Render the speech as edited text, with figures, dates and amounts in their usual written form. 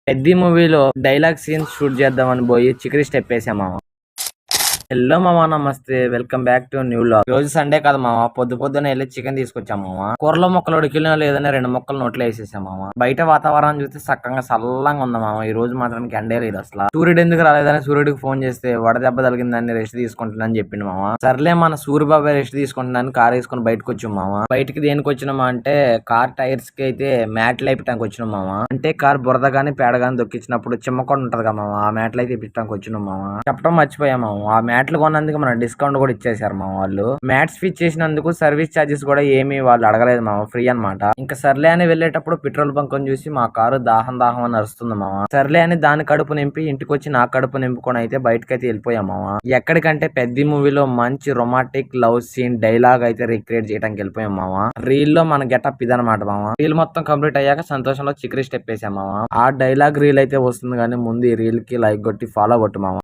పెద్ది మూవీలో dialogue scenes shoot చేద్దామని పోయి చికెన్ స్టెప్ వేసాం మామ. హలో మామ, నమస్తే, welcome back to new vlog. రోజు సండే కదా మామ, పొద్దున వెళ్ళి చికెన్ తీసుకొచ్చాం మామ. కూరలో మొక్కలు ఉడికినా లేదని 2 ముక్కలు నోట్లో వేసేసాం మామ. బయట వాతావరణం చూస్తే చక్కగా చల్లంగా ఉంది మామ. ఈ రోజు మాత్రం ఎండే లేదు అసలు. సూర్యుడు ఎందుకు రాలేదని సూర్యుడికి ఫోన్ చేస్తే వడదెబ్బ తగిలిందని రెస్ట్ తీసుకుంటున్నాని చెప్పిండు మామ. సర్లే మన సూర్యబాబాయ్ రెస్ట్ తీసుకుంటున్నాను కార్ వేసుకుని బయటకు వచ్చాం మామ. బయటికి దేనికి వచ్చినామా అంటే కార్ టైర్స్ కి అయితే మ్యాట్లు అయిపోయడానికి వచ్చినాం మామ. అంటే కార్ బురద గాని పేడ గాని దొక్కించినప్పుడు చిమ్మకొండ ఉంటది కదా మామ, ఆ మ్యాట్లు అయితే ఇప్పించడానికి వచ్చినాం మామ. చెప్పడం మర్చిపోయాం మామ, ఆ మ్యాట్లు కొన్నందుకు మన డిస్కౌంట్ కూడా ఇచ్చేసారు మా వాళ్ళు. మ్యాట్స్ ఫిట్ చేసినందుకు సర్వీస్ చార్జెస్ కూడా ఏమీ వాళ్ళు అడగలేదు మామ, ఫ్రీ అన్నమాట. ఇంకా సర్లే అని వెళ్ళేటప్పుడు పెట్రోల్ బంక్ చూసి మా కారు దాహం అని నడుస్తుంది మామ. సర్లే అని దాని కడుపు నింపి ఇంటికి వచ్చి నా కడుపు నింపుకొని అయితే బయటకైతే వెళ్ళిపోయాం మామ. ఎక్కడికంటే పెద్ద మూవీలో మంచి రొమాంటిక్ లవ్ సీన్ డైలాగ్ అయితే రిక్రియేట్ చేయడానికి వెళ్ళిపోయాం మామ. రీల్ లో మన గెటప్ ఇదనమాట మామ. రీల్ మొత్తం కంప్లీట్ అయ్యాక సంతోషంలో చికెన్ స్టెప్ వేసాం మామ. ఆ డైలాగ్ రీల్ అయితే వస్తుంది కానీ ముందు ఈ రీల్ కి లైక్ కొట్టి ఫాలో కొట్టు మామ.